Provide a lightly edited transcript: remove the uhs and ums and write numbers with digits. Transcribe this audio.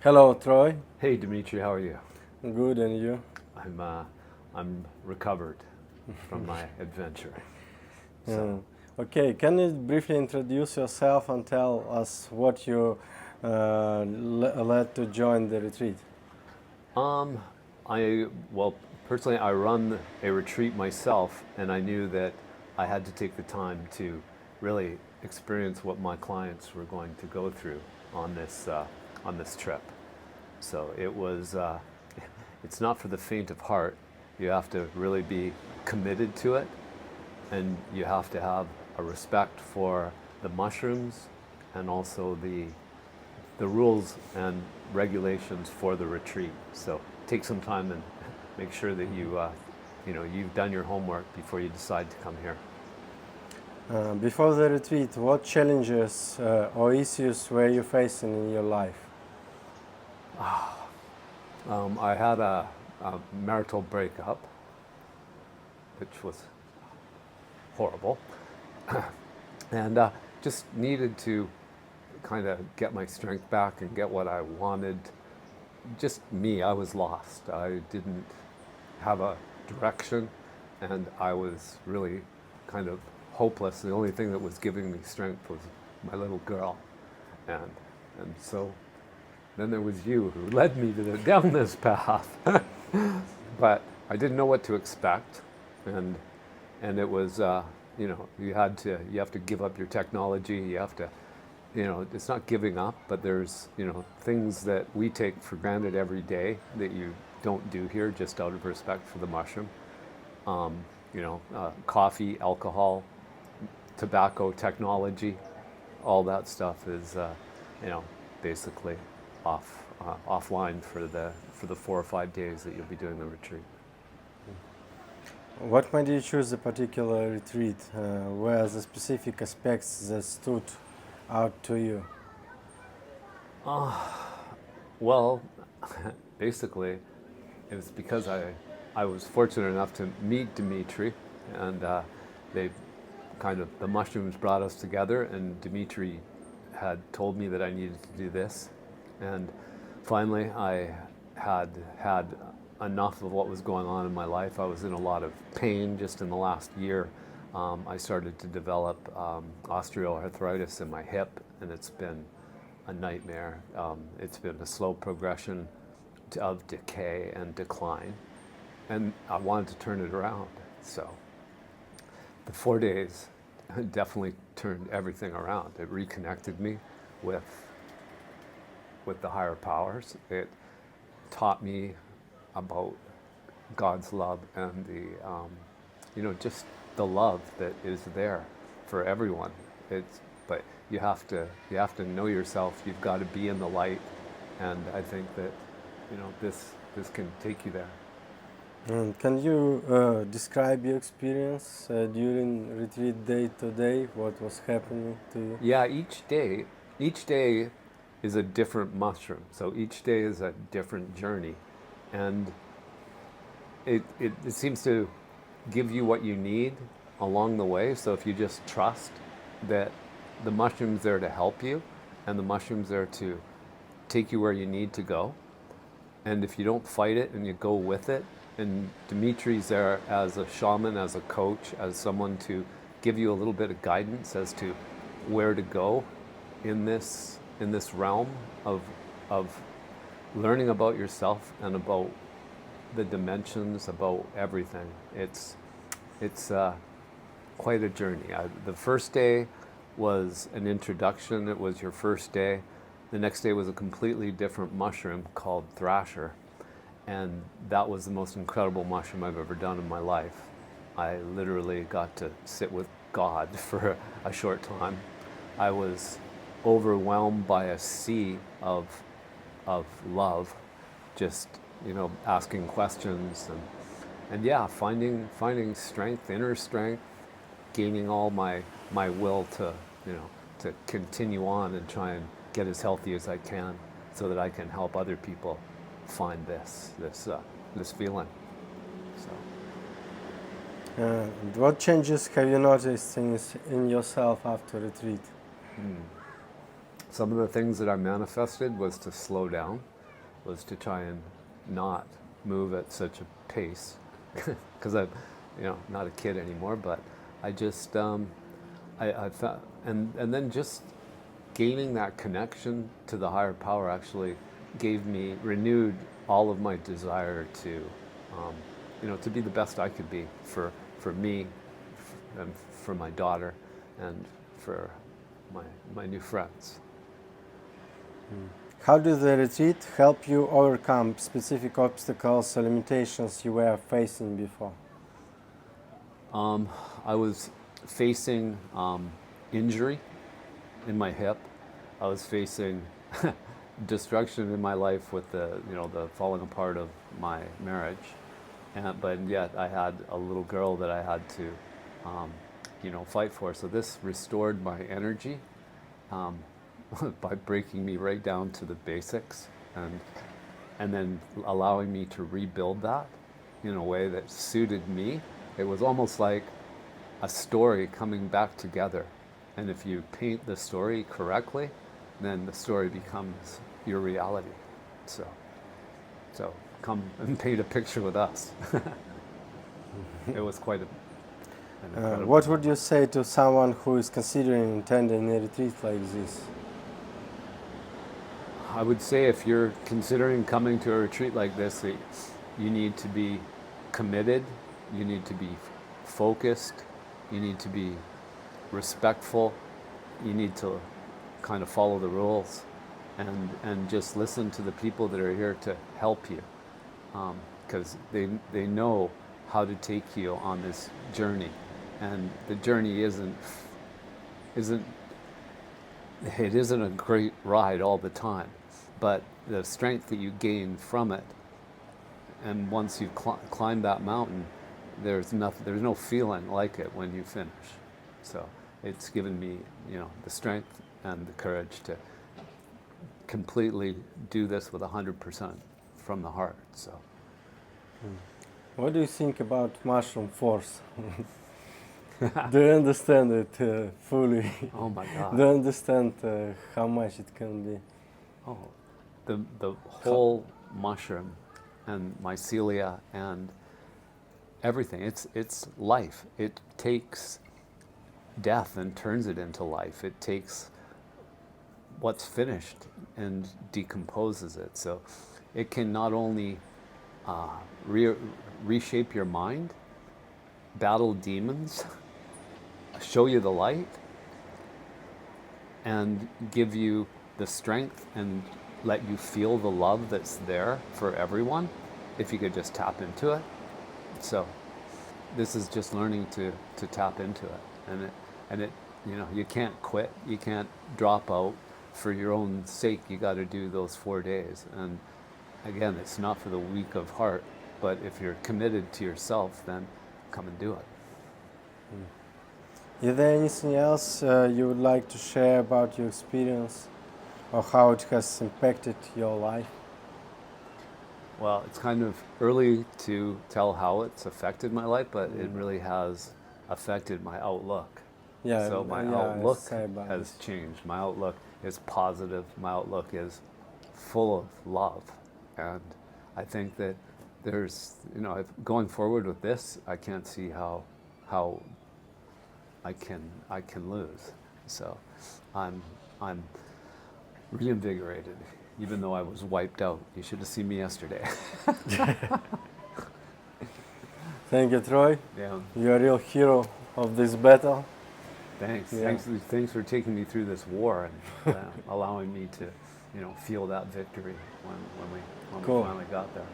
Hello, Troy. Hey Dimitri, how are you? Good, and you? I'm recovered from my adventure. Mm. Okay, can you briefly introduce yourself and tell us what you led to join the retreat? Um, Personally, I run a retreat myself, and I knew that I had to take the time to really experience what my clients were going to go through on this trip. So it was. It's not for the faint of heart. You have to really be committed to it, and you have to have a respect for the mushrooms and also the rules and regulations for the retreat. So take some time and make sure that you've done your homework before you decide to come here. Before the retreat, what challenges or issues were you facing in your life? I had a marital breakup, which was horrible, and just needed to kind of get my strength back and get what I wanted. Just me, I was lost. I didn't have a direction, and I was really kind of hopeless. The only thing that was giving me strength was my little girl, and so then there was you who led me down this path. But I didn't know what to expect, and it was you have to give up your technology. You have to, it's not giving up, but there's things that we take for granted every day that you don't do here just out of respect for the mushroom. Coffee, alcohol, tobacco, technology, all that stuff is basically offline for the 4 or 5 days that you'll be doing the retreat. What made you choose a particular retreat? Were the specific aspects that stood out to you? Well, basically, it was because I was fortunate enough to meet Dimitri, and the mushrooms brought us together, and Dimitri had told me that I needed to do this, and finally I had enough of what was going on in my life. I was in a lot of pain just in the last year. I started to develop osteoarthritis in my hip, and it's been a nightmare. It's been a slow progression of decay and decline, and I wanted to turn it around. So the 4 days definitely turned everything around. It reconnected me with the higher powers. It taught me about God's love and just the love that is there for everyone. But you have to know yourself. You've got to be in the light, and I think that this can take you there. And can you describe your experience during retreat day to day? What was happening to you? Yeah, each day is a different mushroom. So each day is a different journey, and it seems to give you what you need along the way. So if you just trust that the mushroom's there to help you, and the mushroom's there to take you where you need to go, and if you don't fight it and you go with it, and Dimitri's there as a shaman, as a coach, as someone to give you a little bit of guidance as to where to go in this realm of learning about yourself and about the dimensions, about everything. It's quite a journey. The first day was an introduction. It was your first day. The next day was a completely different mushroom called thrasher, and that was the most incredible mushroom I've ever done in my life. I literally got to sit with God for a short time. I was overwhelmed by a sea of love, just asking questions and yeah, finding strength, inner strength, gaining all my will to to continue on and try and get as healthy as I can, so that I can help other people find this feeling. So. And what changes have you noticed in yourself after retreat? some of the things that I manifested was to slow down, was to try and not move at such a pace, because I'm, not a kid anymore. But I just, I found, and then just gaining that connection to the higher power actually renewed all of my desire to, to be the best I could be for me, and for my daughter, and for my new friends. How did the retreat help you overcome specific obstacles or limitations you were facing before? I was facing injury in my hip. I was facing destruction in my life with the falling apart of my marriage, but yet I had a little girl that I had to fight for. So this restored my energy by breaking me right down to the basics, and then allowing me to rebuild that in a way that suited me. It was almost like a story coming back together, and if you paint the story correctly, then the story becomes your reality. So come and paint a picture with us. It was quite an incredible. What would you say to someone who is considering attending a retreat like this? I would say if you're considering coming to a retreat like this, you need to be committed, you need to be focused, you need to be respectful, you need to kind of follow the rules, and just listen to the people that are here to help you, because they know how to take you on this journey, and the journey isn't a great ride all the time, but the strength that you gain from it, and once you climb that mountain, there's no feeling like it when you finish. So it's given me the strength and the courage to completely do this with 100% from the heart. So what do you think about mushroom force? Do you understand it fully? Oh my God. Do you understand how much it can be? Oh, the whole mushroom and mycelia and everything, it's life. It takes death and turns it into life. It takes what's finished and decomposes it. So it can not only reshape your mind, battle demons, show you the light, and give you the strength and let you feel the love that's there for everyone, if you could just tap into it. So this is just learning to tap into it, and it you can't quit, you can't drop out for your own sake. You got to do those 4 days, and again, it's not for the weak of heart, but if you're committed to yourself, then come and do it. Is there anything else you would like to share about your experience, or how it has impacted your life? Well, it's kind of early to tell how it's affected my life, but it really has affected my outlook. Yeah, So my yeah, outlook say about has it. changed. My outlook is positive. My outlook is full of love. And I think that there's, going forward with this, I can't see how I can lose. So I'm reinvigorated, even though I was wiped out. You should have seen me yesterday. Thank you, Troy. Yeah. You're a real hero of this battle. Thanks. Yeah. Thanks for taking me through this war and allowing me to, feel that victory when we Cool. finally got there.